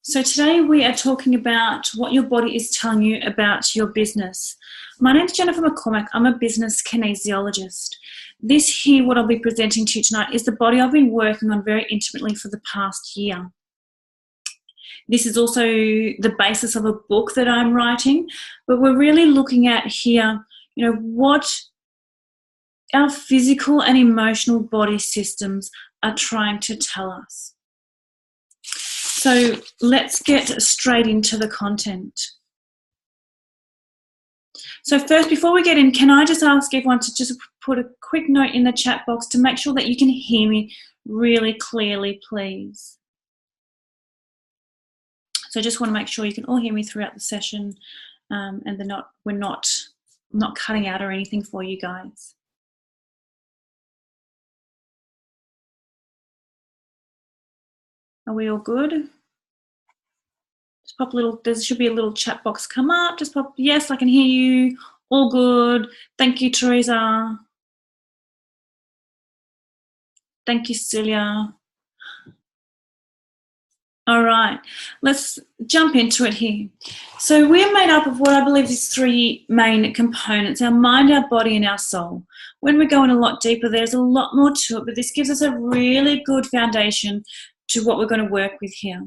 So today we are talking about what your body is telling you about your business. My name is Jennifer McCormack. I'm a business kinesiologist. This here, what I'll be presenting to you tonight, is the body I've been working on very intimately for the past year. This is also the basis of a book that I'm writing, but we're really looking at here, what our physical and emotional body systems are trying to tell us. So let's get straight into the content. So first, before we get in, can I just ask everyone to just put a quick note in the chat box to make sure that you can hear me really clearly, please. So I just want to make sure you can all hear me throughout the session, and we're not cutting out or anything for you guys. Are we all good? Just pop there should be a little chat box come up. Just pop, yes, I can hear you. All good. Thank you, Teresa. Thank you, Celia. All right, let's jump into it here. So we're made up of what I believe is three main components: our mind, our body, and our soul. When we go in a lot deeper, there's a lot more to it, but this gives us a really good foundation to what we're going to work with here.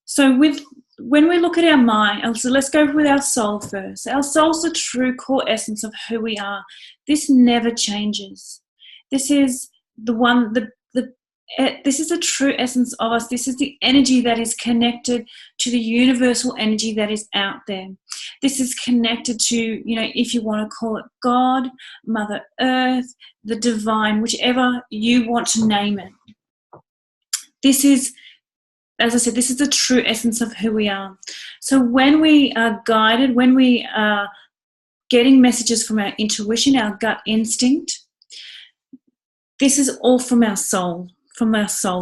So when we look at our mind, so let's go with our soul first. Our soul's the true core essence of who we are. This never changes. This is the one, this is the true essence of us. This is the energy that is connected to the universal energy that is out there. This is connected to, if you want to call it God, Mother Earth, the divine, whichever you want to name it. This is, as I said, this is the true essence of who we are. So when we are guided, when we are getting messages from our intuition, our gut instinct, this is all from our soul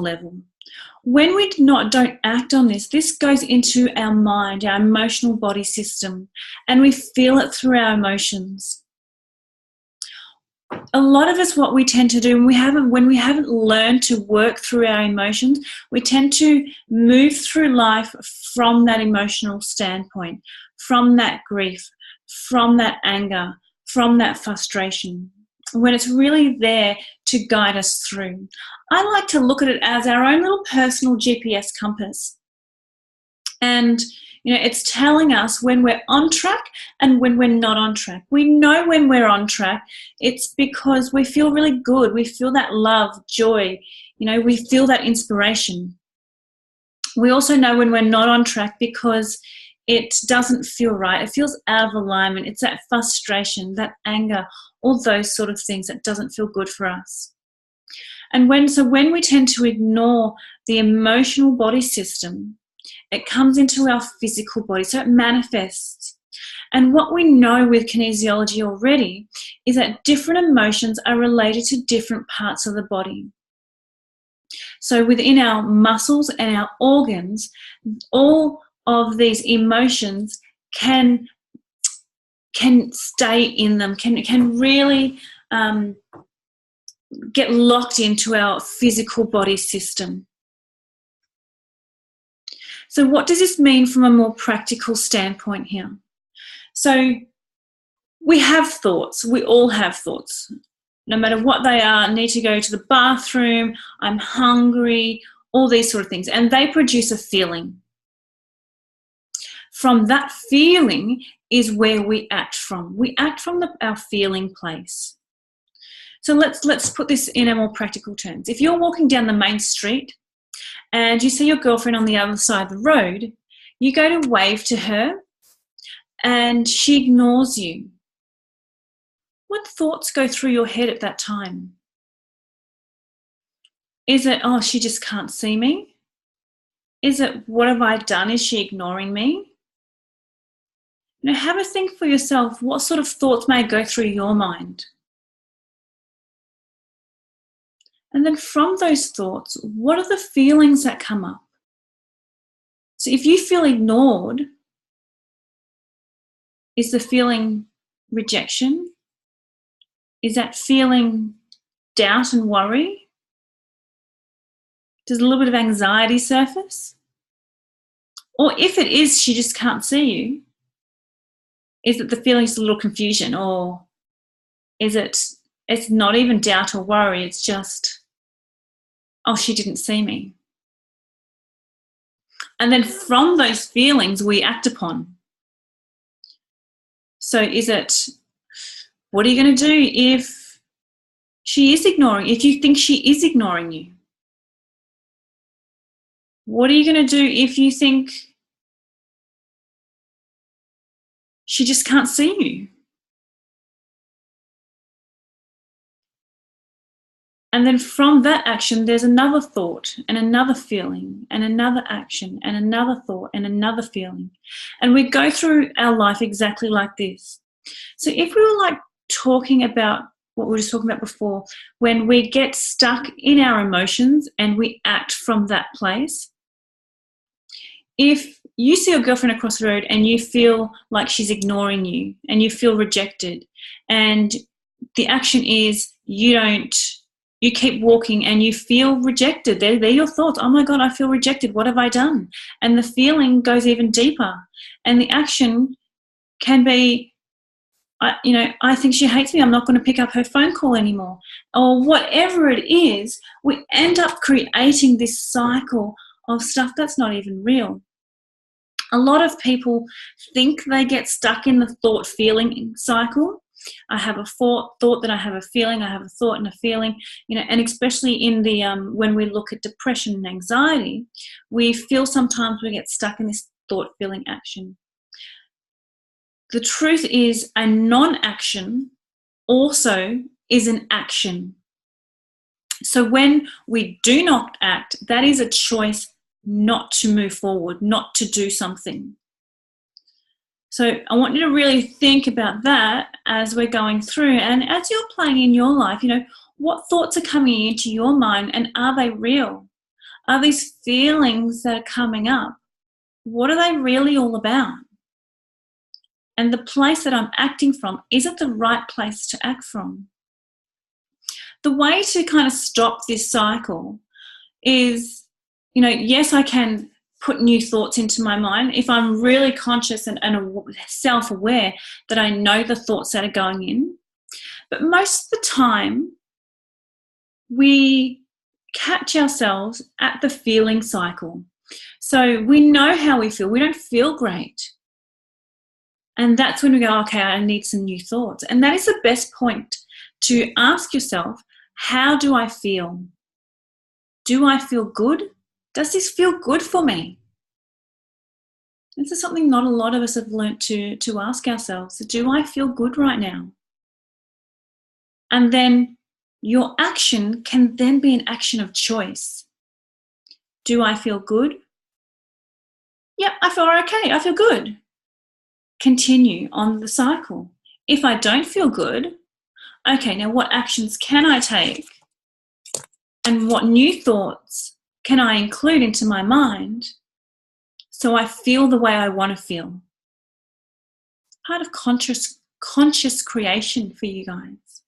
level. When we don't act on this, this goes into our mind, our emotional body system, and we feel it through our emotions. A lot of us, what we tend to do, when we haven't learned to work through our emotions, we tend to move through life from that emotional standpoint, from that grief, from that anger, from that frustration, when it's really there to guide us through. I like to look at it as our own little personal GPS compass. And it's telling us when we're on track and when we're not on track. We know when we're on track, it's because we feel really good. We feel that love, joy, we feel that inspiration. We also know when we're not on track because it doesn't feel right. It feels out of alignment. It's that frustration, that anger, all those sort of things that doesn't feel good for us. And when we tend to ignore the emotional body system, it comes into our physical body, so it manifests. And what we know with kinesiology already is that different emotions are related to different parts of the body. So within our muscles and our organs, all of these emotions can stay in them, can really get locked into our physical body system. So what does this mean from a more practical standpoint here? So we have thoughts. We all have thoughts. No matter what they are, I need to go to the bathroom, I'm hungry, all these sort of things. And they produce a feeling. From that feeling is where we act from. We act from our feeling place. So let's put this in a more practical terms. If you're walking down the main street and you see your girlfriend on the other side of the road, you go to wave to her and she ignores you. What thoughts go through your head at that time? Is it, oh, she just can't see me? Is it, what have I done? Is she ignoring me? Have a think for yourself. What sort of thoughts may go through your mind? And then from those thoughts, what are the feelings that come up? So if you feel ignored, is the feeling rejection? Is that feeling doubt and worry? Does a little bit of anxiety surface? Or if it is, she just can't see you, is it the feeling is a little confusion, or is it's not even doubt or worry, it's just, oh, she didn't see me. And then from those feelings we act upon. So is it, what are you going to do if she is ignoring, if you think she is ignoring you? What are you going to do if you think she just can't see you? And then from that action, there's another thought and another feeling and another action and another thought and another feeling. And we go through our life exactly like this. So if we were like talking about what we were just talking about before, when we get stuck in our emotions and we act from that place, if you see your girlfriend across the road and you feel like she's ignoring you and you feel rejected, and the action is you keep walking and you feel rejected. They're your thoughts. Oh my God, I feel rejected. What have I done? And the feeling goes even deeper. And the action can be, I think she hates me. I'm not going to pick up her phone call anymore. Or whatever it is, we end up creating this cycle of stuff that's not even real. A lot of people think they get stuck in the thought-feeling cycle. I have a thought, then I have a feeling, I have a thought and a feeling, and especially in the when we look at depression and anxiety, we feel sometimes we get stuck in this thought, feeling, action. The truth is, a non-action also is an action. So when we do not act, that is a choice not to move forward, not to do something. So I want you to really think about that as we're going through, and as you're playing in your life, what thoughts are coming into your mind, and are they real? Are these feelings that are coming up, what are they really all about? And the place that I'm acting from, is it the right place to act from? The way to kind of stop this cycle is, yes, I can put new thoughts into my mind if I'm really conscious and self-aware that I know the thoughts that are going in. But most of the time, we catch ourselves at the feeling cycle. So we know how we feel. We don't feel great. And that's when we go, okay, I need some new thoughts. And that is the best point to ask yourself, how do I feel? Do I feel good? Does this feel good for me? This is something not a lot of us have learnt to ask ourselves. Do I feel good right now? And then your action can then be an action of choice. Do I feel good? Yep, I feel okay. I feel good. Continue on the cycle. If I don't feel good, okay, now what actions can I take? And what new thoughts can I include into my mind so I feel the way I want to feel? Part of conscious creation for you guys.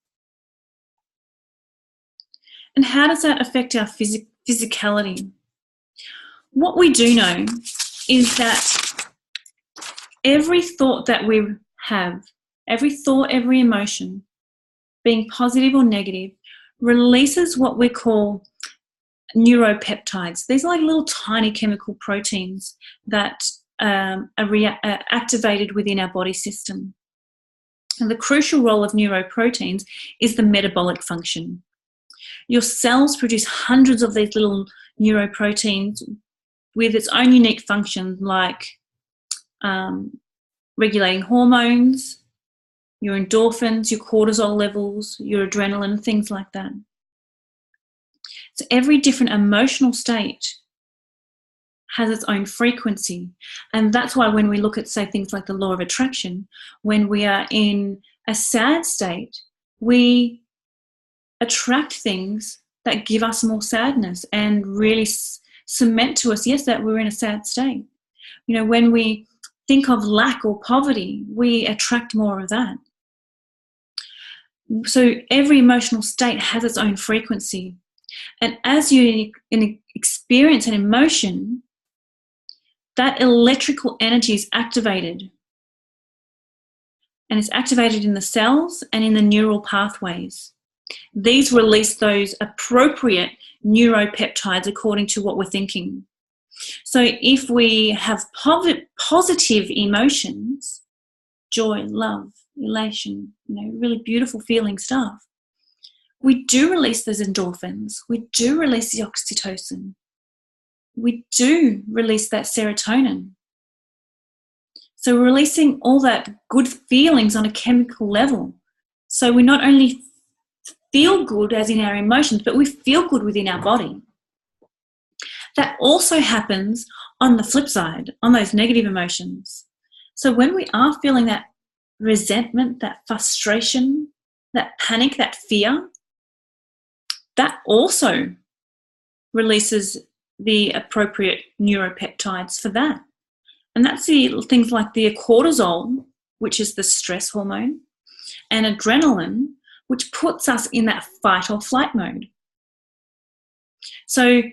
And how does that affect our physicality? What we do know is that every thought that we have, every thought, every emotion, being positive or negative, releases what we call neuropeptides. These are like little tiny chemical proteins that are activated within our body system. And the crucial role of neuroproteins is the metabolic function. Your cells produce hundreds of these little neuroproteins with its own unique function, like regulating hormones, your endorphins, your cortisol levels, your adrenaline, things like that. So every different emotional state has its own frequency. And that's why when we look at, say, things like the law of attraction, when we are in a sad state, we attract things that give us more sadness and really cement to us, yes, that we're in a sad state. When we think of lack or poverty, we attract more of that. So every emotional state has its own frequency. And as you experience an emotion, that electrical energy is activated. And it's activated in the cells and in the neural pathways. These release those appropriate neuropeptides according to what we're thinking. So if we have positive emotions, joy, love, elation, really beautiful feeling stuff, we do release those endorphins. We do release the oxytocin. We do release that serotonin. So we're releasing all that good feelings on a chemical level. So we not only feel good as in our emotions, but we feel good within our body. That also happens on the flip side, on those negative emotions. So when we are feeling that resentment, that frustration, that panic, that fear, that also releases the appropriate neuropeptides for that. And that's the things like the cortisol, which is the stress hormone, and adrenaline, which puts us in that fight or flight mode. So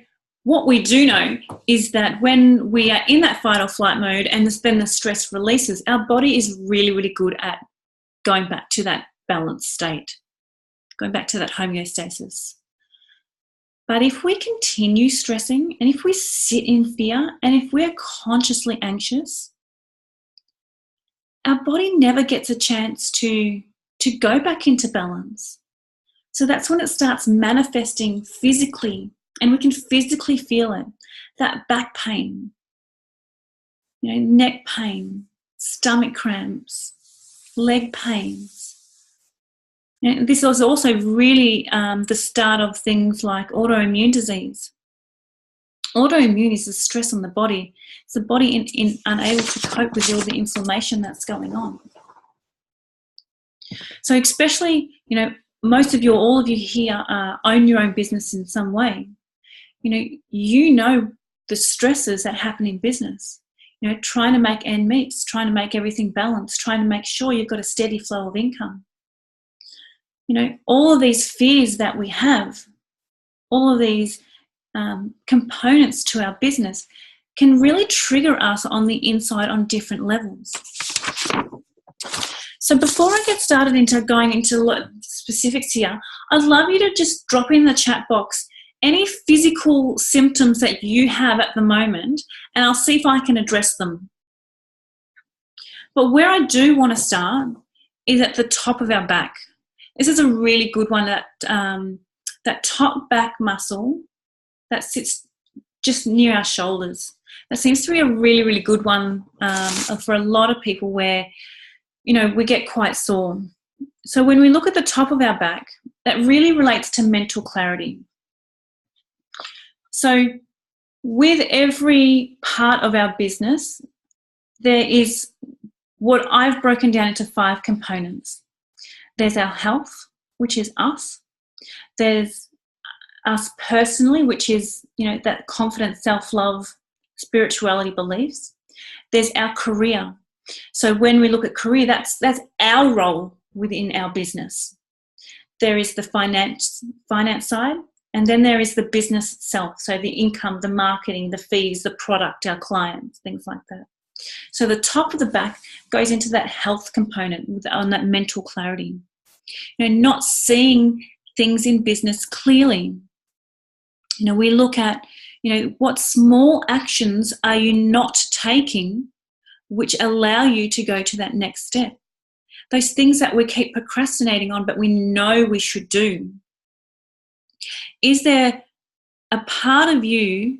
what we do know is that when we are in that fight or flight mode and then the stress releases, our body is really, really good at going back to that balanced state, going back to that homeostasis. But if we continue stressing and if we sit in fear and if we're consciously anxious, our body never gets a chance to go back into balance. So that's when it starts manifesting physically, and we can physically feel it. That back pain, neck pain, stomach cramps, leg pains. And this is also really the start of things like autoimmune disease. Autoimmune is the stress on the body. It's the body unable to cope with all the inflammation that's going on. So especially, all of you here own your own business in some way. You know the stresses that happen in business. Trying to make ends meet, trying to make everything balanced, trying to make sure you've got a steady flow of income. All of these fears that we have, all of these components to our business can really trigger us on the inside on different levels. So before I get started into going into specifics here, I'd love you to just drop in the chat box any physical symptoms that you have at the moment, and I'll see if I can address them. But where I do want to start is at the top of our back. This is a really good one, that top back muscle that sits just near our shoulders. That seems to be a really, really good one for a lot of people where, we get quite sore. So when we look at the top of our back, that really relates to mental clarity. So with every part of our business, there is what I've broken down into 5 components. There's our health, which is us. There's us personally, which is, that confidence, self-love, spirituality beliefs. There's our career. So when we look at career, that's our role within our business. There is the finance side, and then there is the business itself. So the income, the marketing, the fees, the product, our clients, things like that. So the top of the back goes into that health component on that mental clarity. Not seeing things in business clearly. We look at, what small actions are you not taking which allow you to go to that next step? Those things that we keep procrastinating on, but we know we should do. Is there a part of you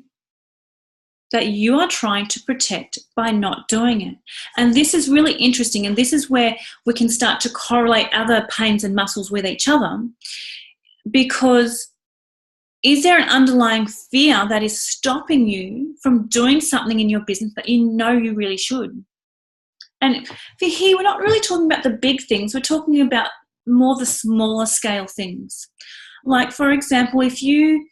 that you are trying to protect by not doing it? And this is really interesting, and this is where we can start to correlate other pains and muscles with each other, because is there an underlying fear that is stopping you from doing something in your business that you know you really should? And for here, we're not really talking about the big things. We're talking about more the smaller scale things. Like, for example, if you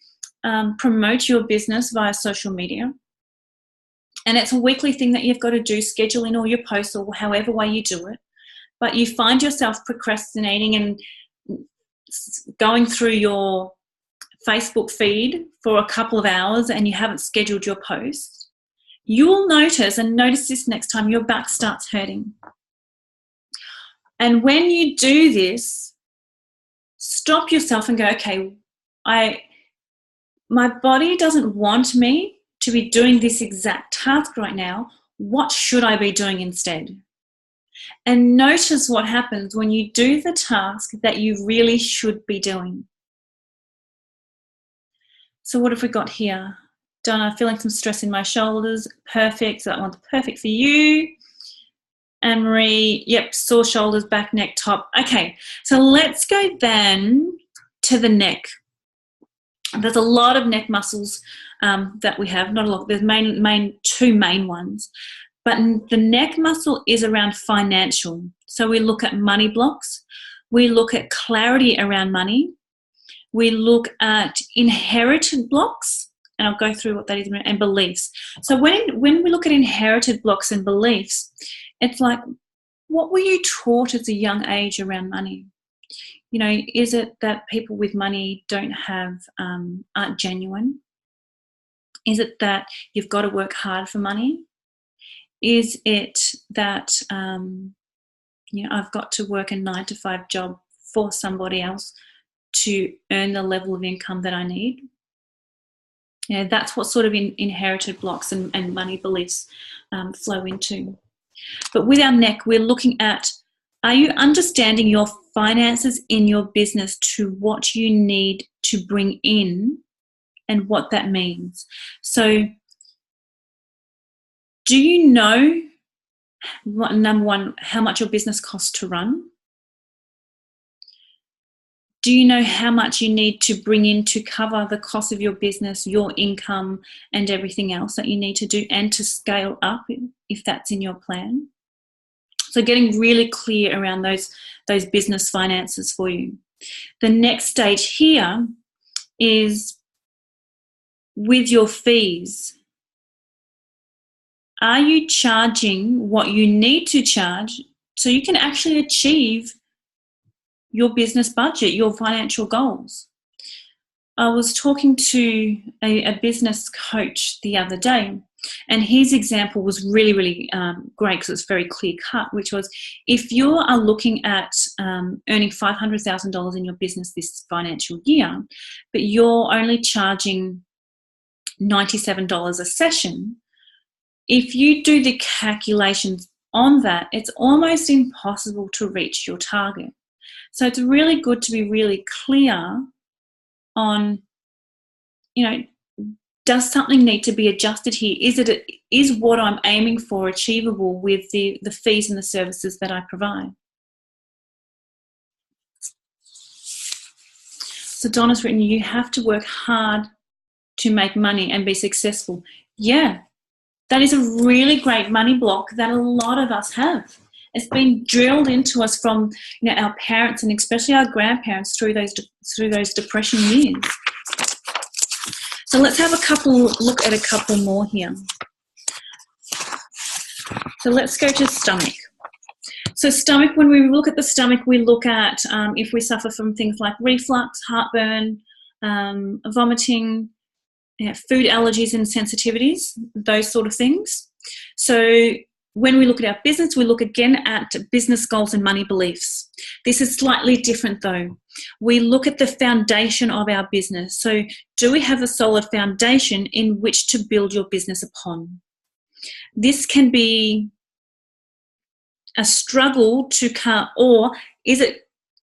promote your business via social media, and it's a weekly thing that you've got to do, schedule in all your posts or however way you do it, but you find yourself procrastinating and going through your Facebook feed for a couple of hours and you haven't scheduled your post, you'll notice, and notice this next time, your back starts hurting. And when you do this, stop yourself and go, okay, my body doesn't want me to be doing this exact task right now. What should I be doing instead? And notice what happens when you do the task that you really should be doing. So what have we got here? Donna, feeling some stress in my shoulders. Perfect. So that one's perfect for you. Anne-Marie, yep, sore shoulders, back, neck, top. Okay, so let's go then to the neck. There's a lot of neck muscles that we have, not a lot. There's two main ones. But the neck muscle is around financial. So we look at money blocks. We look at clarity around money. We look at inherited blocks, and I'll go through what that is, and beliefs. So when we look at inherited blocks and beliefs, it's like, what were you taught at a young age around money? You know, is it that people with money aren't genuine? Is it that you've got to work hard for money? Is it that, I've got to work a 9-to-5 job for somebody else to earn the level of income that I need? That's what sort of inherited blocks and money beliefs flow into. But with our neck, we're looking at, are you understanding your finances in your business to what you need to bring in and what that means? So do you know, number one, how much your business costs to run? Do you know how much you need to bring in to cover the cost of your business, your income, and everything else that you need to do, and to scale up if that's in your plan? So getting really clear around those business finances for you. The next stage here is with your fees. Are you charging what you need to charge so you can actually achieve your business budget, your financial goals? I was talking to a business coach the other day, and his example was really, really great because it's very clear cut, which was, if you are looking at earning $500,000 in your business this financial year, but you're only charging $97 a session, if you do the calculations on that, it's almost impossible to reach your target. So it's really good to be really clear on, does something need to be adjusted here? Is what I'm aiming for achievable with the fees and the services that I provide? So Donna's written, you have to work hard to make money and be successful. Yeah, that is a really great money block that a lot of us have. It's been drilled into us from our parents and especially our grandparents through those depression years. So let's have look at a couple more here. So let's go to stomach. So stomach, when we look at the stomach, we look at if we suffer from things like reflux, heartburn, vomiting, food allergies and sensitivities, those sort of things. So when we look at our business, we look again at business goals and money beliefs. This is slightly different though. We look at the foundation of our business. So do we have a solid foundation in which to build your business upon? This can be a struggle or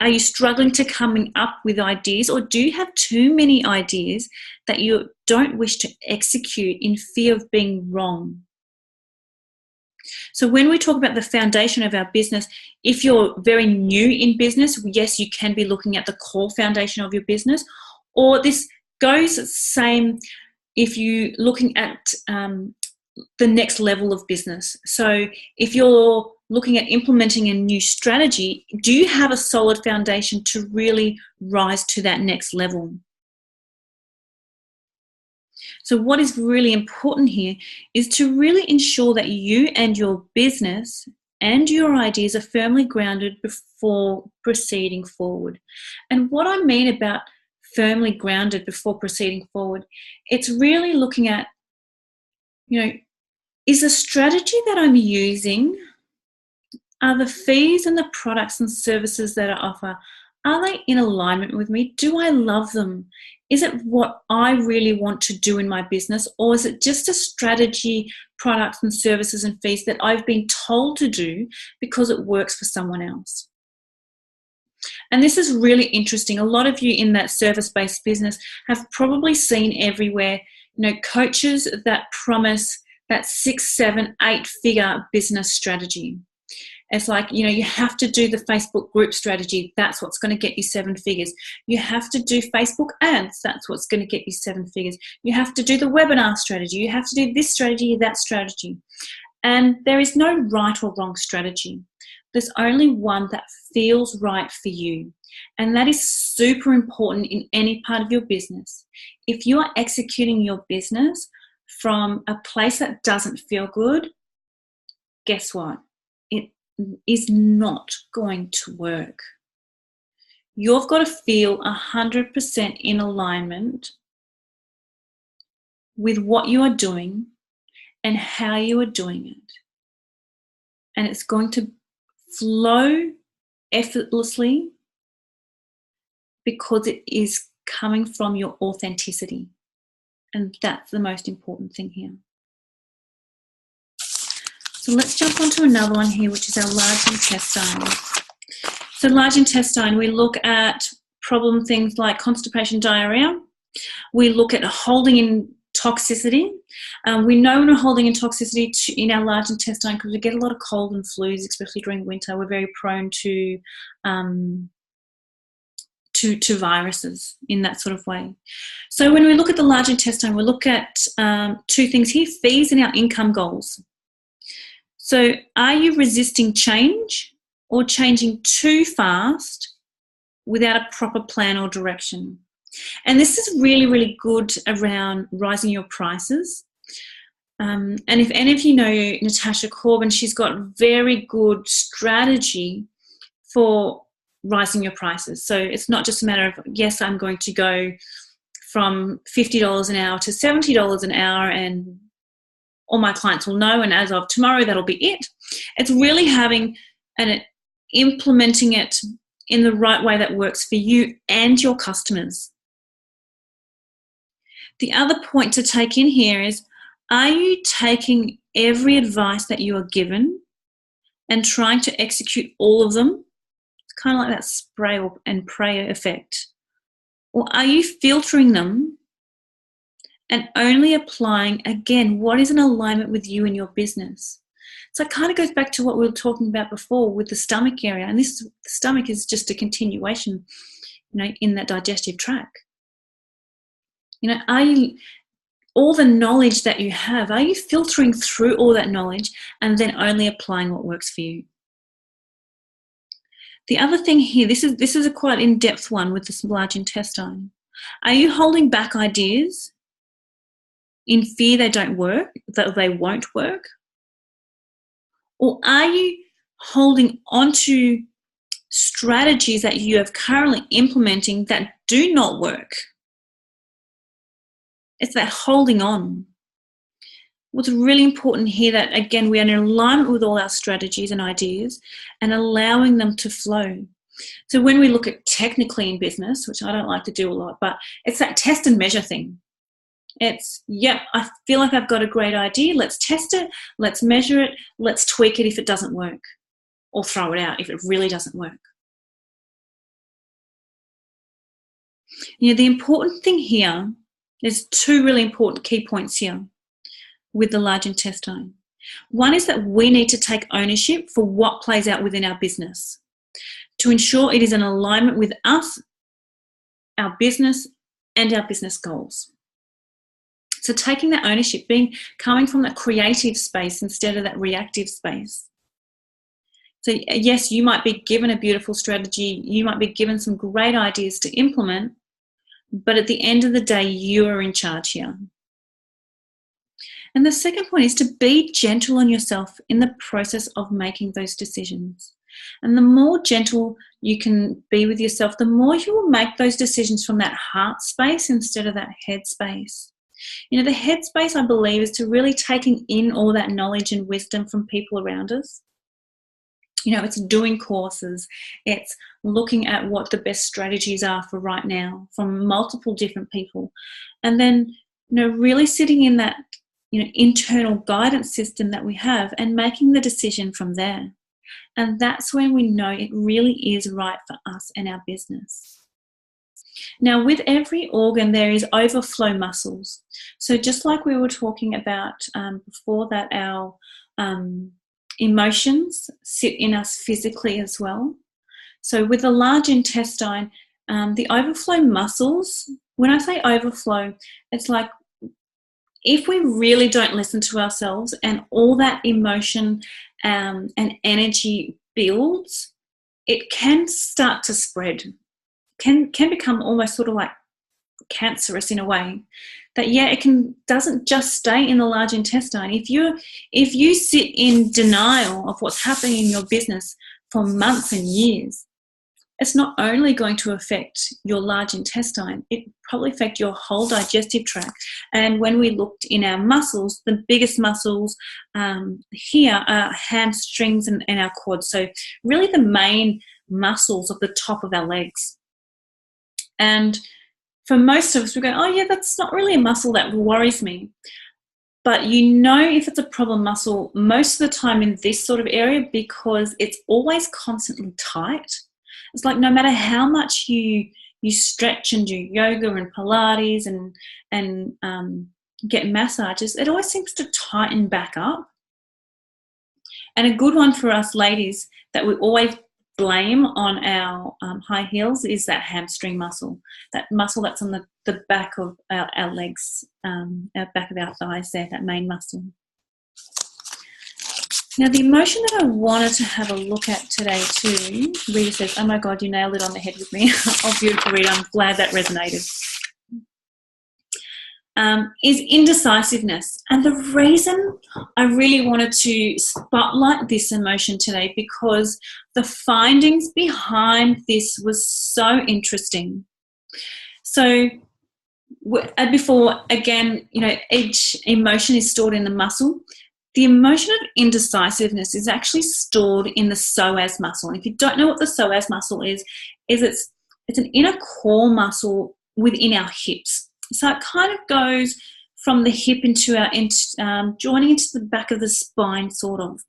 are you struggling to coming up with ideas, or do you have too many ideas that you don't wish to execute in fear of being wrong? So when we talk about the foundation of our business, if you're very new in business, yes, you can be looking at the core foundation of your business, or this goes same if you're looking at the next level of business. So if you're looking at implementing a new strategy, do you have a solid foundation to really rise to that next level? So what is really important here is to really ensure that you and your business and your ideas are firmly grounded before proceeding forward. And what I mean about firmly grounded before proceeding forward, it's really looking at, Is the strategy that I'm using, are the fees and the products and services that I offer, are they in alignment with me? Do I love them? Is it what I really want to do in my business, or is it just a strategy, products and services and fees that I've been told to do because it works for someone else? And this is really interesting. A lot of you in that service-based business have probably seen everywhere, coaches that promise that 6, 7, 8-figure business strategy. It's like, you have to do the Facebook group strategy. That's what's going to get you 7 figures. You have to do Facebook ads. That's what's going to get you 7 figures. You have to do the webinar strategy. You have to do this strategy, that strategy. And there is no right or wrong strategy. There's only one that feels right for you. And that is super important in any part of your business. If you are executing your business from a place that doesn't feel good, guess what? It is not going to work. You've got to feel 100% in alignment with what you are doing and how you are doing it. And it's going to flow effortlessly because it is coming from your authenticity. And that's the most important thing here. So let's jump onto another one here, which is our large intestine. So large intestine, we look at problem things like constipation, diarrhea. We look at holding in toxicity. We know when we're holding in toxicity in our large intestine because we get a lot of cold and flus, especially during winter. We're very prone to viruses in that sort of way. So when we look at the large intestine, we look at 2 things here, fees and our income goals. So are you resisting change or changing too fast without a proper plan or direction? And this is really, really good around rising your prices. And if any of you know Natasha Corbin, she's got very good strategy for rising your prices. So it's not just a matter of, yes, I'm going to go from $50 an hour to $70 an hour and all my clients will know, and as of tomorrow, that'll be it. It's really having and implementing it in the right way that works for you and your customers. The other point to take in here is, are you taking every advice that you are given and trying to execute all of them? It's kind of like that spray and pray effect. Or are you filtering them and only applying, again, what is in alignment with you and your business? So it kind of goes back to what we were talking about before with the stomach area. And the stomach is just a continuation, in that digestive tract. Are you, all the knowledge that you have, are you filtering through all that knowledge and then only applying what works for you? The other thing here, this is a quite in-depth one with this large intestine. Are you holding back ideas in fear they don't work, that they won't work? Or are you holding onto strategies that you are currently implementing that do not work? It's that holding on. What's really important here that, again, we are in alignment with all our strategies and ideas and allowing them to flow. So when we look at technically in business, which I don't like to do a lot, but it's that test and measure thing. It's, yep, I feel like I've got a great idea. Let's test it. Let's measure it. Let's tweak it if it doesn't work, or throw it out if it really doesn't work. The important thing here, there's 2 really important key points here with the large intestine. One is that we need to take ownership for what plays out within our business to ensure it is in alignment with us, our business, and our business goals. So taking that ownership, coming from that creative space instead of that reactive space. So yes, you might be given a beautiful strategy, you might be given some great ideas to implement, but at the end of the day, you are in charge here. And the second point is to be gentle on yourself in the process of making those decisions. And the more gentle you can be with yourself, the more you will make those decisions from that heart space instead of that head space. You know, the headspace, I believe, is to really taking in all that knowledge and wisdom from people around us. You know, it's doing courses, it's looking at what the best strategies are for right now from multiple different people. And then, you know, really sitting in that, you know, internal guidance system that we have and making the decision from there. And that's when we know it really is right for us and our business. Now, with every organ, there is overflow muscles. So just like we were talking about before that, our emotions sit in us physically as well. So with the large intestine, the overflow muscles, when I say overflow, it's like if we really don't listen to ourselves and all that emotion and energy builds, it can start to spread, can become almost sort of like cancerous in a way. That doesn't just stay in the large intestine. If you sit in denial of what's happening in your business for months and years, it's not only going to affect your large intestine, it probably affect your whole digestive tract. And when we looked in our muscles, the biggest muscles here are hamstrings and our quads. So really the main muscles of the top of our legs. And for most of us, we go, oh yeah, that's not really a muscle that worries me. But you know if it's a problem muscle most of the time in this sort of area because it's always constantly tight. It's like no matter how much you stretch and do yoga and Pilates and get massages, it always seems to tighten back up. And a good one for us ladies that we always blame on our high heels is that hamstring muscle, that muscle that's on the back of our legs, back of our thighs there, that main muscle. Now, the emotion that I wanted to have a look at today too, Rita says, oh my God, you nailed it on the head with me. Oh, beautiful, Rita. I'm glad that resonated. Is indecisiveness. And the reason I really wanted to spotlight this emotion today because the findings behind this was so interesting. So before, again, you know, each emotion is stored in the muscle. The emotion of indecisiveness is actually stored in the psoas muscle. And if you don't know what the psoas muscle is it's an inner core muscle within our hips. So it kind of goes from the hip into our joining into the back of the spine, sort of.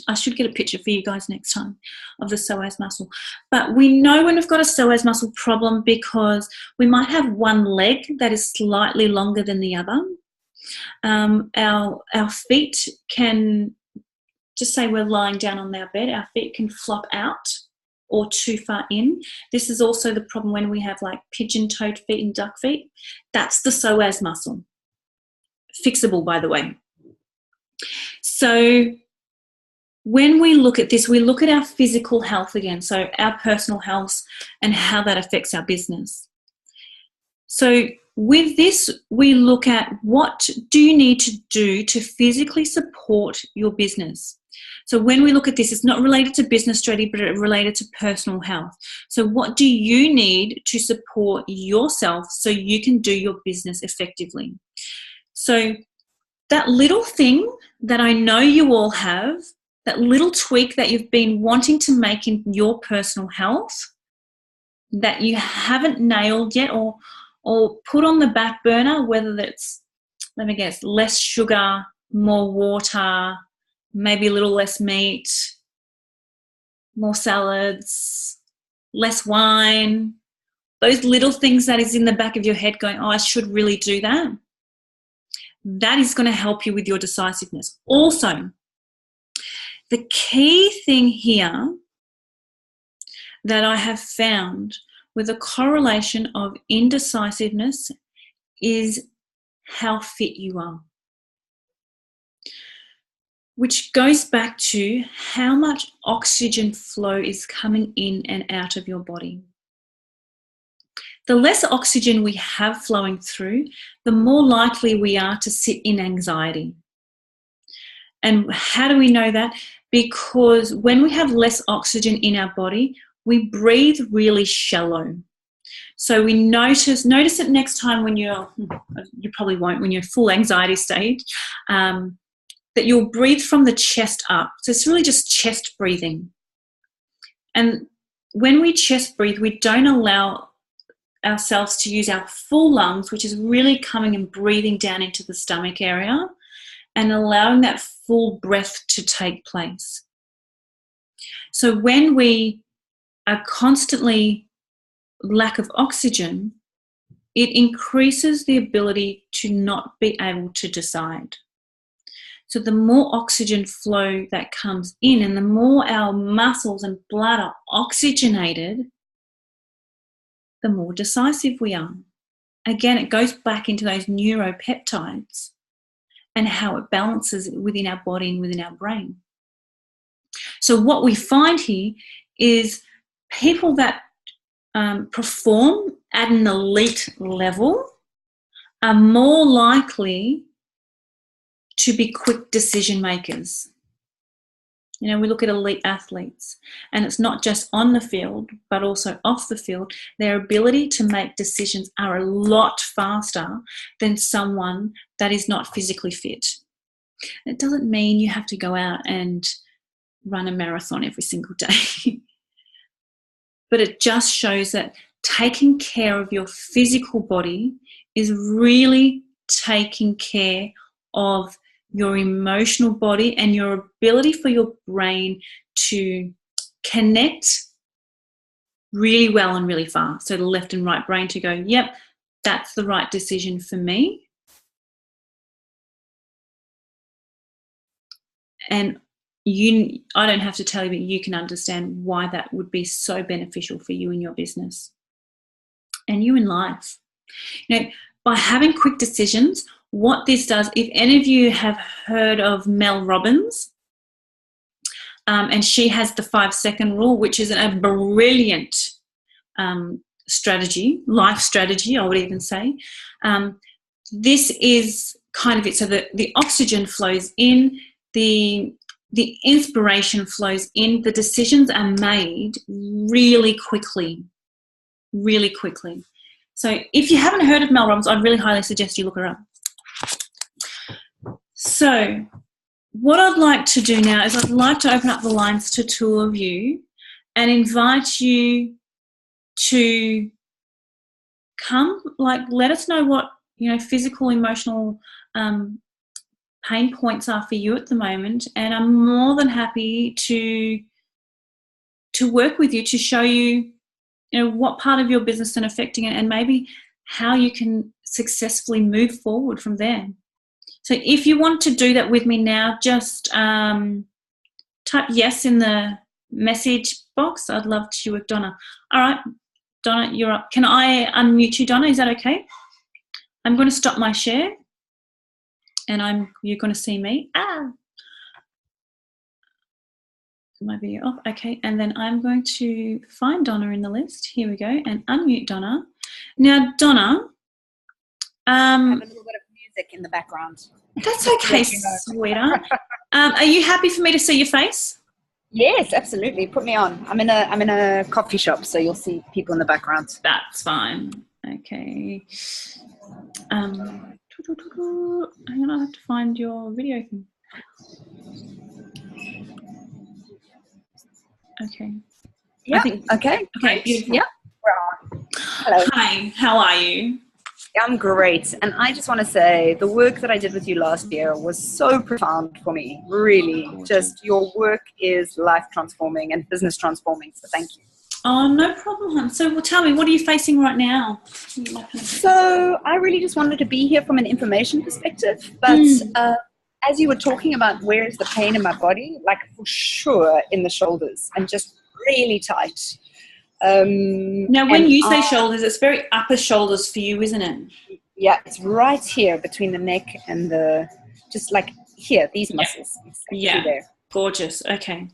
I should get a picture for you guys next time of the psoas muscle. But we know when we've got a psoas muscle problem because we might have one leg that is slightly longer than the other. Our feet can, just say we're lying down on our bed, our feet can flop out or too far in. This is also the problem when we have like pigeon-toed feet and duck feet. That's the psoas muscle. Fixable, by the way. So when we look at this, we look at our physical health again, so our personal health and how that affects our business. So with this, we look at what do you need to do to physically support your business. So when we look at this, it's not related to business strategy, but it's related to personal health. So what do you need to support yourself so you can do your business effectively? So that little thing that I know you all have, that little tweak that you've been wanting to make in your personal health that you haven't nailed yet or put on the back burner, whether that's, let me guess, less sugar, more water, maybe a little less meat, more salads, less wine, those little things that is in the back of your head going, oh, I should really do that. That is going to help you with your decisiveness. Also, the key thing here that I have found with a correlation of indecisiveness is how fit you are, which goes back to how much oxygen flow is coming in and out of your body. The less oxygen we have flowing through, the more likely we are to sit in anxiety. And how do we know that? Because when we have less oxygen in our body, we breathe really shallow. So we notice it next time when you probably won't when you're full anxiety stage, that you'll breathe from the chest up. So it's really just chest breathing. And when we chest breathe, we don't allow ourselves to use our full lungs, which is really coming and breathing down into the stomach area and allowing that full breath to take place. So when we are constantly lack of oxygen, it increases the ability to not be able to decide. So the more oxygen flow that comes in and the more our muscles and blood are oxygenated, the more decisive we are. Again, it goes back into those neuropeptides and how it balances within our body and within our brain. So what we find here is people that perform at an elite level are more likely to be quick decision makers. You know, we look at elite athletes, and it's not just on the field, but also off the field. Their ability to make decisions are a lot faster than someone that is not physically fit. It doesn't mean you have to go out and run a marathon every single day. But it just shows that taking care of your physical body is really taking care of your emotional body and your ability for your brain to connect really well and really fast. So the left and right brain to go, yep, that's the right decision for me. And I don't have to tell you, but you can understand why that would be so beneficial for you in your business and you in life. You know, by having quick decisions, what this does, if any of you have heard of Mel Robbins, and she has the 5-second rule, which is a brilliant strategy, life strategy, I would even say. This is kind of it. So the oxygen flows in, the inspiration flows in, the decisions are made really quickly, really quickly. So if you haven't heard of Mel Robbins, I'd really highly suggest you look her up. So what I'd like to do now is I'd like to open up the lines to two of you and invite you to come, let us know what, physical, emotional pain points are for you at the moment, and I'm more than happy to work with you to show you, what part of your business is affecting it and maybe how you can successfully move forward from there. So if you want to do that with me now, just type yes in the message box. I'd love to with Donna. All right, Donna, you're up. Can I unmute you, Donna? Is that okay? I'm going to stop my share and you're going to see me. My video off. Okay, and then I'm going to find Donna in the list. Here we go, and unmute Donna. Now, Donna, I have a little bit of music in the background. That's okay, sweetheart. Are you happy for me to see your face? Yes, absolutely. Put me on. I'm in a coffee shop, so you'll see people in the background. That's fine. Okay. Hang on, I have to find your video thing. Okay. Yeah. Okay. Beautiful. Yeah. We're on. Hello. Hi. How are you? I'm great. And I just want to say the work that I did with you last year was so profound for me. Really. Just your work is life transforming and business transforming. So thank you. Oh, no problem. So tell me, what are you facing right now? So I really just wanted to be here from an information perspective. But as you were talking about where is the pain in my body, like for sure in the shoulders and just really tight. Now, when you say shoulders, it's very upper shoulders for you, isn't it? Yeah, it's right here between the neck and just like here, these muscles. Yeah, there. Gorgeous. Okay.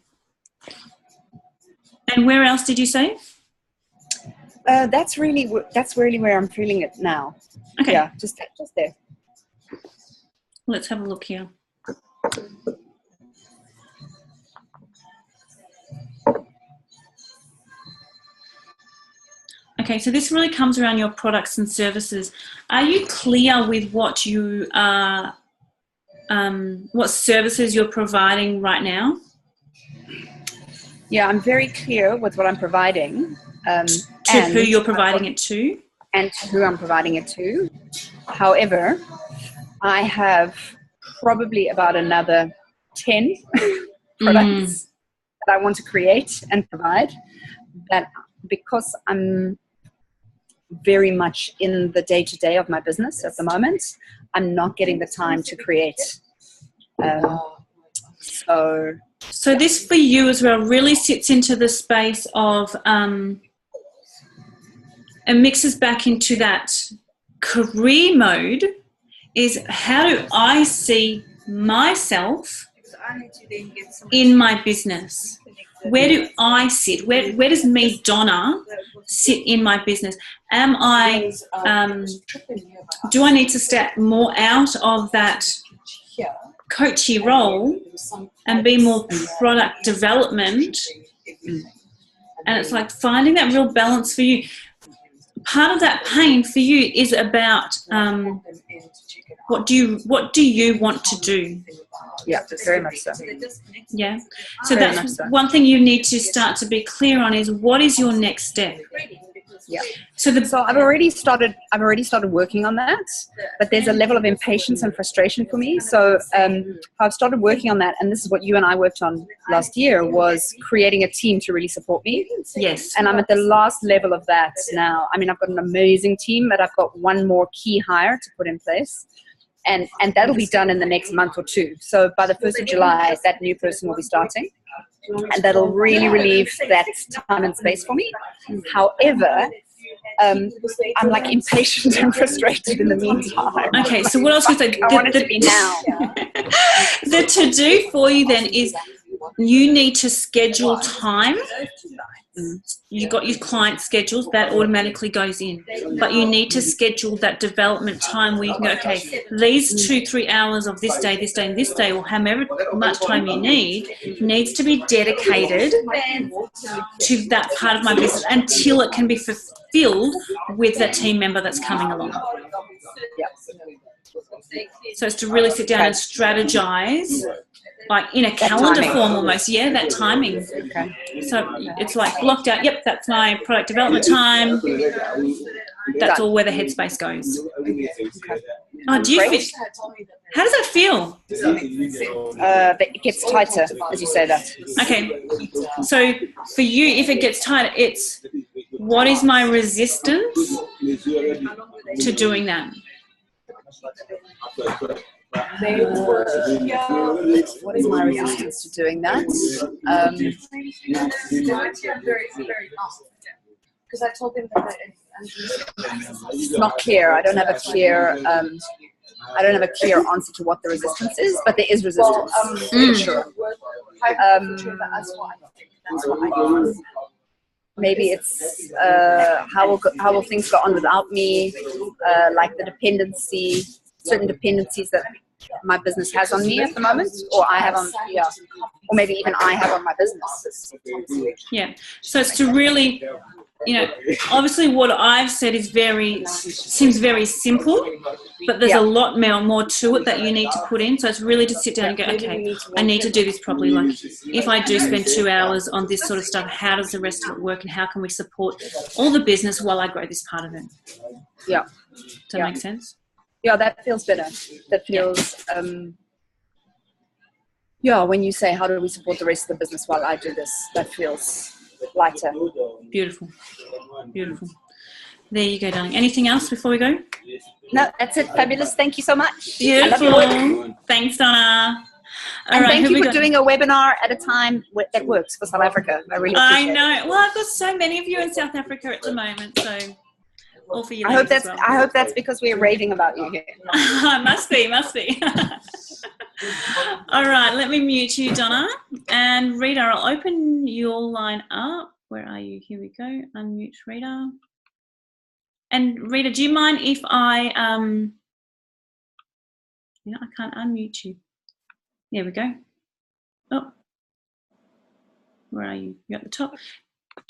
And where else did you say? That's really where I'm feeling it now. Okay. Yeah, just there. Let's have a look here. Okay, so this really comes around your products and services. Are you clear with what you are, what services you're providing right now? Yeah, I'm very clear with what I'm providing. To who you're providing it to? And who I'm providing it to. However, I have probably about another 10 products that I want to create and provide, that because I'm very much in the day-to-day of my business at the moment, I'm not getting the time to create. So this for you as well really sits into the space of and mixes back into that career mode, is how do I see myself in my business? Where do I sit? Where does me, Donna, sit in my business? Am I, do I need to step more out of that coachy role and be more product development? And it's like finding that real balance for you. Part of that pain for you is about what do you want to do? Yeah, very much so. Yeah. So that's one thing you need to start to be clear on, is what is your next step? Yeah. So I've already started working on that, but there's a level of impatience and frustration for me. So I've started working on that, and this is what you and I worked on last year, was creating a team to really support me. Yes. And I'm at the last level of that now. I mean, I've got an amazing team, but I've got one more key hire to put in place. And that'll be done in the next month or two. So by the 1st of July, that new person will be starting. And that'll really relieve that time and space for me. However, I'm like impatient and frustrated in the meantime. Okay, so what else would I say? I want it to be now. The to-do for you then is you need to schedule time. You've got your client schedules, that automatically goes in. But you need to schedule that development time where you can go, okay, these 2-3 hours of this day, and this day, or however much time you need, needs to be dedicated to that part of my business until it can be fulfilled with that team member that's coming along. So it's to really sit down and strategize, like in a calendar form almost. Yeah, that timing. Okay. So it's like blocked out. Yep, that's my product development time. That's all where the headspace goes. Okay. Oh, do you feel? How does that feel? It gets tighter as you say that. Okay. So for you, if it gets tighter, it's what is my resistance to doing that? What is my resistance to doing that? Because I told him that it's not clear. I don't have a clear answer to what the resistance is, but there is resistance. Sure. Maybe it's how will things go on without me, like the dependency, certain dependencies that my business has on me at the moment, or I have on, or maybe even I have on my business. Yeah. So it's to really, obviously what I've said is seems very simple, but there's a lot more to it that you need to put in. So it's really to sit down and go, okay, I need to do this properly. Like if I do spend 2 hours on this sort of stuff, how does the rest of it work, and how can we support all the business while I grow this part of it? Yeah. Does that make sense? Yeah, that feels better. That feels, when you say, how do we support the rest of the business while I do this, that feels lighter. Beautiful. Beautiful. There you go, darling. Anything else before we go? No, that's it. Fabulous. Thank you so much. Beautiful. Thanks, Donna. And thank you for doing a webinar at a time that works for South Africa. I really appreciate it. I know. Well, I've got so many of you in South Africa at the moment, so... all for you. I hope that's because we're raving about you here. Must be. All right, let me mute you, Donna. And Rita, I'll open your line up. Where are you? Here we go. Unmute Rita. And Rita, do you mind if I I can't unmute you. There we go. Oh, where are you? You're at the top.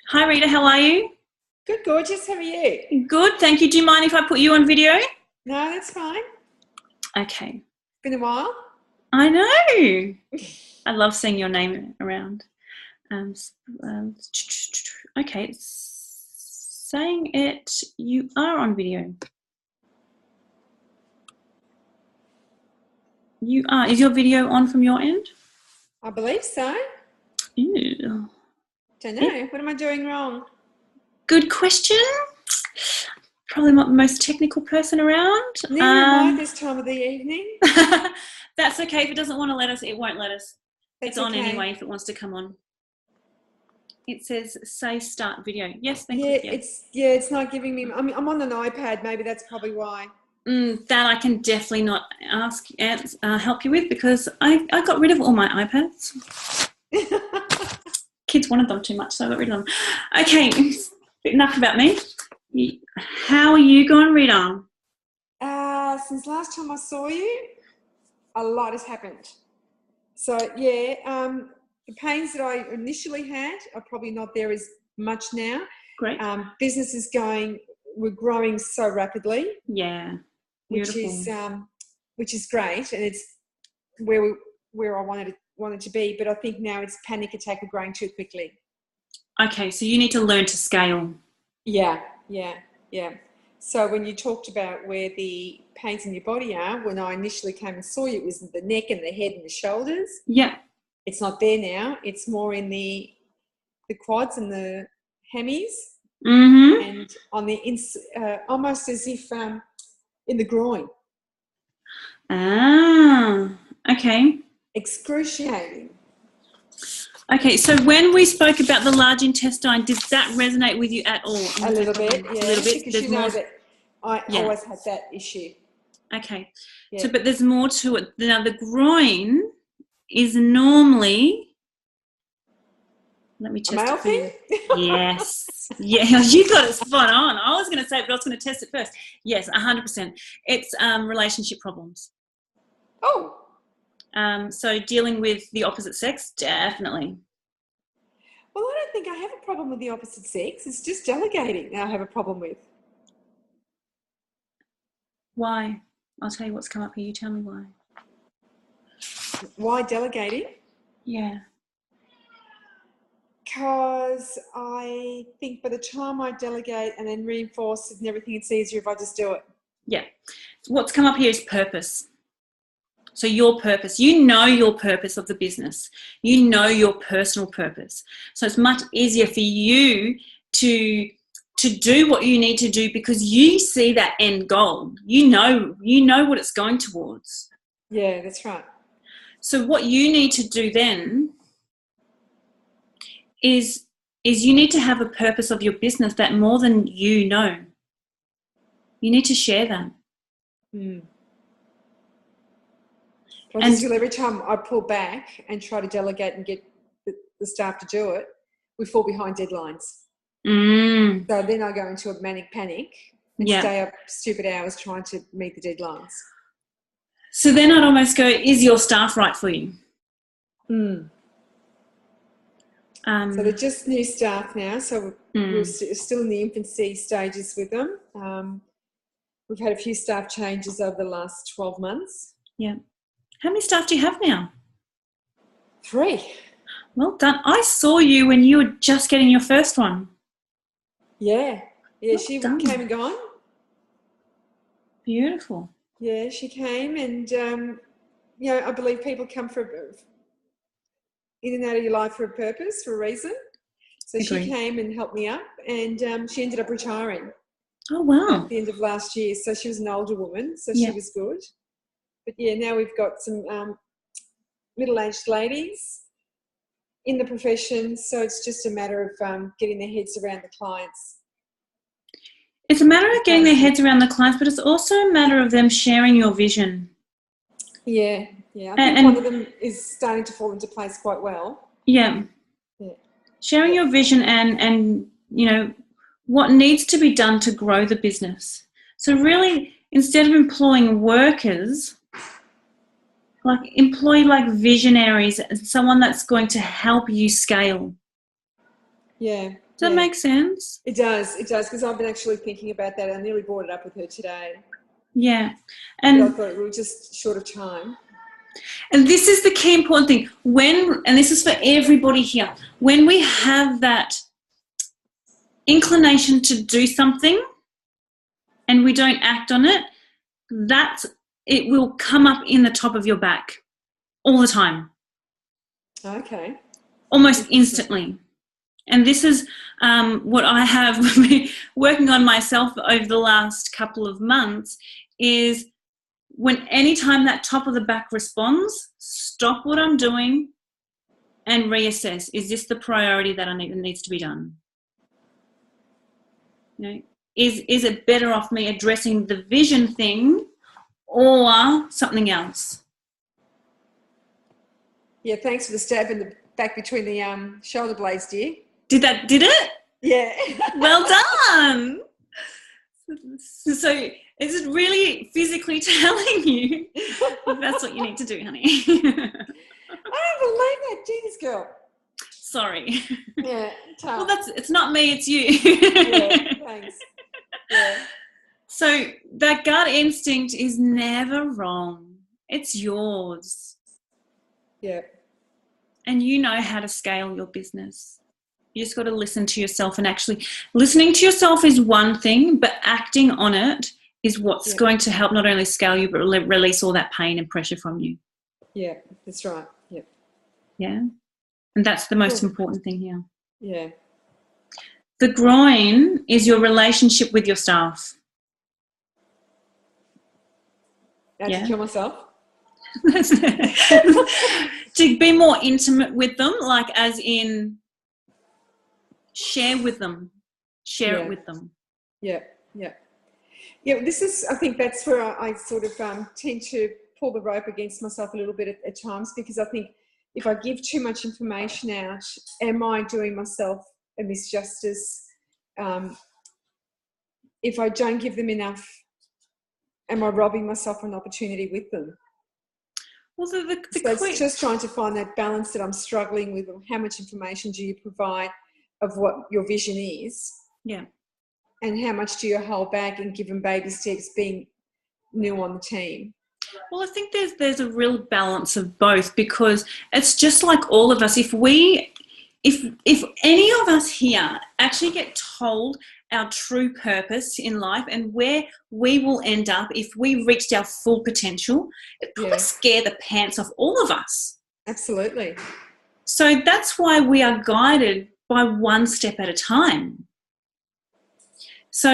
Hi, Rita. How are you? Good, gorgeous. How are you? Good, thank you. Do you mind if I put you on video? No, that's fine. Okay. Been a while. I know. I love seeing your name around. Okay, it's saying it. You are on video. You are. Is your video on from your end? I believe so. Ew. Don't know. What am I doing wrong? Good question. Probably not the most technical person around. Neither am I this time of the evening. That's okay. If it doesn't want to let us, it won't let us. That's It's on okay. anyway if it wants to come on. It says say start video. Yes, thank Yeah, you. it's not giving me. I'm on an iPad. Maybe that's probably why. That I can definitely not help you with because I got rid of all my iPads. Kids wanted them too much, so I got rid of them. Okay, enough about me. How are you going, Rita? Since last time I saw you, a lot has happened. So yeah, the pains that I initially had are probably not there as much now. Great. Business is we're growing so rapidly. Yeah. Beautiful. Which is great, and it's where I wanted to be. But I think now it's panic attack of growing too quickly. Okay, so you need to learn to scale. Yeah. So when you talked about where the pains in your body are, when I initially came and saw you, it was the neck and the head and the shoulders. Yeah. It's not there now. It's more in the quads and the hemis, and on the almost as if in the groin. Ah, okay. Excruciating. Okay, so when we spoke about the large intestine, did that resonate with you at all? A little bit, yeah. A little bit. Because you know that I always had that issue. Okay. Yeah. So, but there's more to it. Now, the groin is normally... Let me test a male it for you. thing? Yes. Yeah, you got it spot on. I was going to say it, but I was going to test it first. Yes, 100%. It's relationship problems. Oh. So dealing with the opposite sex, definitely. Well, I don't think I have a problem with the opposite sex. It's just delegating that I have a problem with. Why? I'll tell you what's come up here. You tell me why. Why delegating? Yeah. Because I think by the time I delegate and then reinforce it and everything, it's easier if I just do it. Yeah. What's come up here is purpose. So your purpose, you know your purpose of the business. You know your personal purpose. So it's much easier for you to do what you need to do because you see that end goal. You know what it's going towards. Yeah, that's right. So what you need to do then is you need to have a purpose of your business that more than you know. You need to share that. I just feel every time I pull back and try to delegate and get the staff to do it, we fall behind deadlines. So then I go into a manic panic and stay up stupid hours trying to meet the deadlines. So then I'd almost go, is your staff right for you? So they're just new staff now, so we're still in the infancy stages with them. We've had a few staff changes over the last 12 months. Yeah. How many staff do you have now? 3. Well done. I saw you when you were just getting your first one. Yeah. Yeah, well she done. Came and gone. Beautiful. Yeah, she came and, I believe people come in and out of your life for a purpose, for a reason. So she came and helped me up and she ended up retiring. Oh, wow. At the end of last year. So she was an older woman, so she was good. But yeah, now we've got some middle-aged ladies in the profession, so it's just a matter of getting their heads around the clients. It's a matter of getting their heads around the clients, but it's also a matter of them sharing your vision. Yeah. I think one of them is starting to fall into place quite well. Yeah. Sharing your vision and what needs to be done to grow the business. So really, instead of employing workers, employ visionaries, someone that's going to help you scale. Yeah. Does that make sense? It does, because I've been actually thinking about that. I nearly brought it up with her today. Yeah. And I thought we were just short of time. And this is the key important thing. And this is for everybody here, when we have that inclination to do something and we don't act on it, it will come up in the top of your back all the time. Okay. Almost instantly. And this is what I have been working on myself over the last couple of months, is anytime that top of the back responds, stop what I'm doing and reassess. Is this the priority that needs to be done? Is it better off me addressing the vision thing or something else? Yeah, thanks for the stab in the back between the shoulder blades, dear. Did it? Yeah. Well done. So is it really physically telling you that's what you need to do, honey? I don't believe that. Jesus, girl. Sorry. Yeah. Tough. Well, it's not me, it's you. Yeah, thanks. Yeah. So that gut instinct is never wrong. It's yours. Yeah. And you know how to scale your business. You just got to listen to yourself, and actually listening to yourself is one thing, but acting on it is what's going to help not only scale you, but release all that pain and pressure from you. Yeah, that's right. Yeah. Yeah. And that's the most important thing here. Yeah. The groin is your relationship with your staff. To kill myself? To be more intimate with them, like as in share with them. Share it with them. Yeah, yeah. Yeah, I think that's where I sort of tend to pull the rope against myself a little bit at times, because I think if I give too much information out, am I doing myself a misjustice? If I don't give them enough, am I robbing myself an opportunity with them? Well, so it's just trying to find that balance that I'm struggling with. How much information do you provide of what your vision is? Yeah. And how much do you hold back and give them baby steps being new on the team? Well, I think there's a real balance of both, because it's just like all of us. If any of us here actually get told our true purpose in life and where we will end up if we reached our full potential, it probably scare the pants off all of us. Absolutely. So that's why we are guided by one step at a time. So,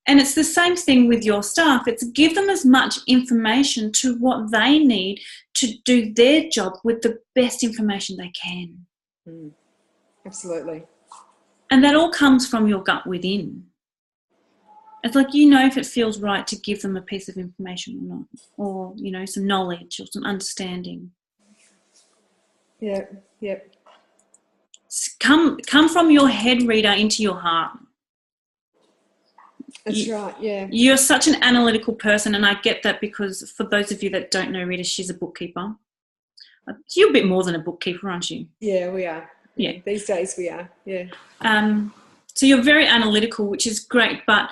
and it's the same thing with your staff. It's give them as much information to what they need to do their job with the best information they can. Absolutely. And that all comes from your gut within. It's like, if it feels right to give them a piece of information or not, or, some knowledge or some understanding. Yeah, yeah. Come from your head, reader, into your heart. That's right, yeah. You're such an analytical person, and I get that, because for those of you that don't know Rita, she's a bookkeeper. You're a bit more than a bookkeeper, aren't you? Yeah, we are. Yeah. These days we are, yeah. So you're very analytical, which is great, but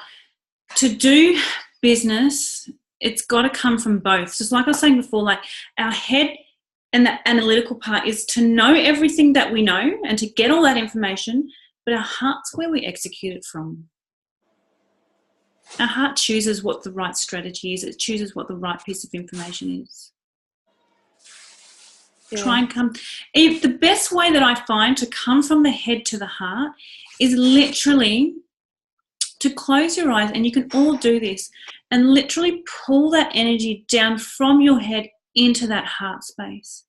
to do business, it's got to come from both. Just like I was saying before, like our head and the analytical part is to know everything that we know and to get all that information, but our heart's where we execute it from. Our heart chooses what the right strategy is. It chooses what the right piece of information is. Yeah. Try and come. The best way that I find to come from the head to the heart is literally to close your eyes, and you can all do this, and literally pull that energy down from your head into that heart space.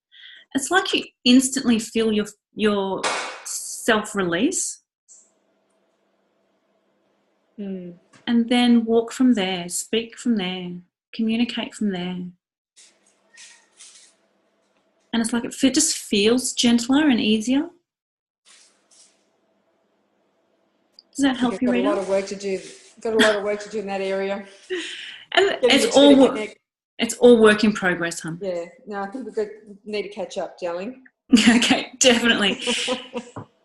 It's like you instantly feel your self-release. And then walk from there, speak from there, communicate from there. And it's like it just feels gentler and easier. Does that help you, Rita? Got a lot of work to do. Got a lot of work to do in that area. And it's all work in progress, hon. Yeah. No, I think we need to catch up, darling. Okay, definitely.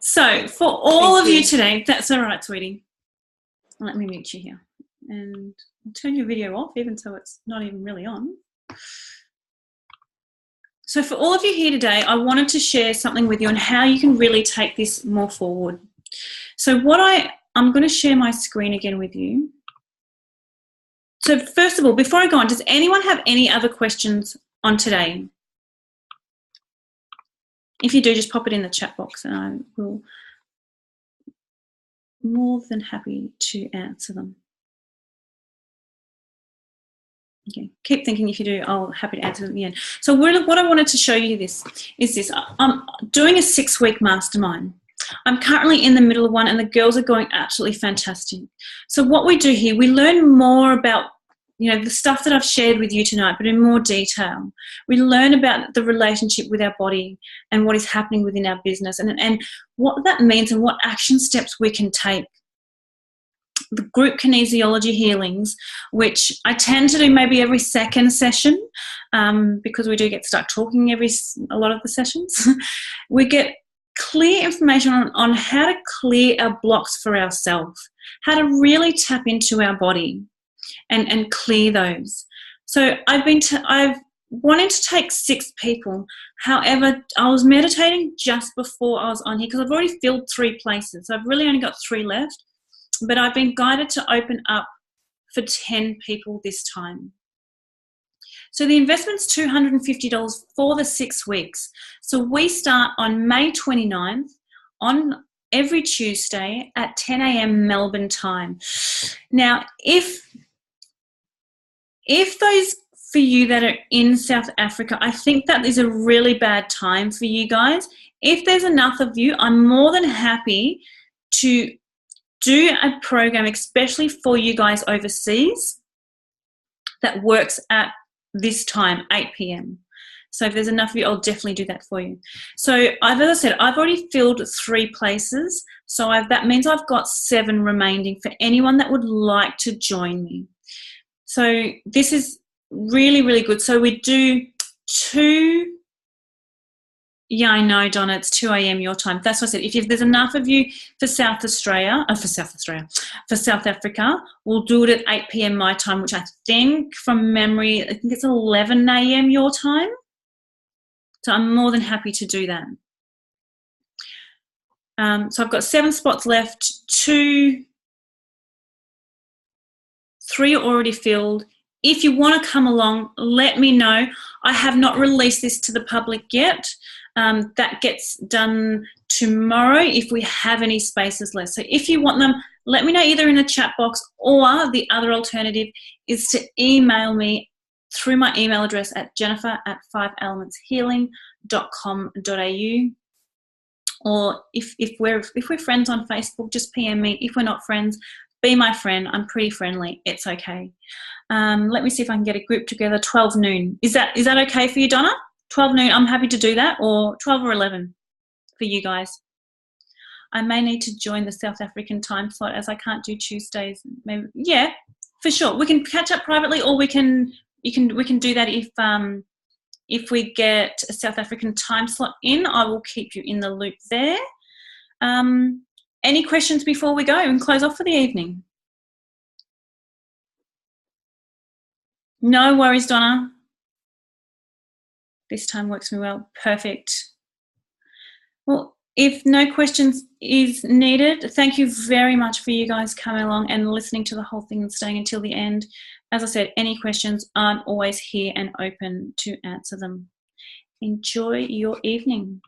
So for all of you today, that's all right, sweetie. Let me mute you here. And I'll turn your video off, even so it's not even really on. So for all of you here today, I wanted to share something with you on how you can really take this more forward. So I'm going to share my screen again with you. So first of all, before I go on, does anyone have any other questions on today? If you do, just pop it in the chat box and I will more than happy to answer them. Okay, keep thinking. If you do, I'll happy to answer them at the end. So what I wanted to show you is this. I'm doing a 6-week mastermind. I'm currently in the middle of one and the girls are going absolutely fantastic. So what we do here, we learn more about, the stuff that I've shared with you tonight, but in more detail. We learn about the relationship with our body and what is happening within our business and what that means and what action steps we can take. The group kinesiology healings, which I tend to do maybe every second session because we do get stuck talking a lot of the sessions. We get clear information on how to clear our blocks for ourselves, how to really tap into our body and clear those. So I've wanted to take 6 people. However, I was meditating just before I was on here because I've already filled 3 places. So I've really only got 3 left. But I've been guided to open up for 10 people this time. So the investment's $250 for the 6 weeks. So we start on May 29th on every Tuesday at 10 a.m. Melbourne time. Now, if those for you that are in South Africa, I think that is a really bad time for you guys. If there's enough of you, I'm more than happy to do a program, especially for you guys overseas, that works at this time, 8 p.m. So if there's enough of you, I'll definitely do that for you. So as I said, I've already filled 3 places. So that means I've got 7 remaining for anyone that would like to join me. So this is really, really good. So we do 2. Yeah, I know, Donna, it's 2 a.m. your time. That's what I said. If there's enough of you for South Africa, we'll do it at 8 p.m. my time, which I think from memory, I think it's 11 a.m. your time. So I'm more than happy to do that. So I've got 7 spots left, 3 are already filled. If you want to come along, let me know. I have not released this to the public yet. That gets done tomorrow if we have any spaces left. So if you want them, let me know either in the chat box, or the other alternative is to email me through my email address at jennifer@5elementshealing.com.au. Or if we're friends on Facebook, just PM me. If we're not friends, be my friend. I'm pretty friendly. It's okay. Let me see if I can get a group together. 12 noon. Is that okay for you, Donna? 12 noon, I'm happy to do that, or 12 or 11 for you guys. I may need to join the South African time slot as I can't do Tuesdays. Maybe, yeah, for sure. We can catch up privately, or we can do that if we get a South African time slot in. I will keep you in the loop there. Any questions before we go and close off for the evening? No worries, Donna. This time works for me well. Perfect. Well, if no questions is needed, thank you very much for you guys coming along and listening to the whole thing and staying until the end. As I said, any questions, I'm always here and open to answer them. Enjoy your evening.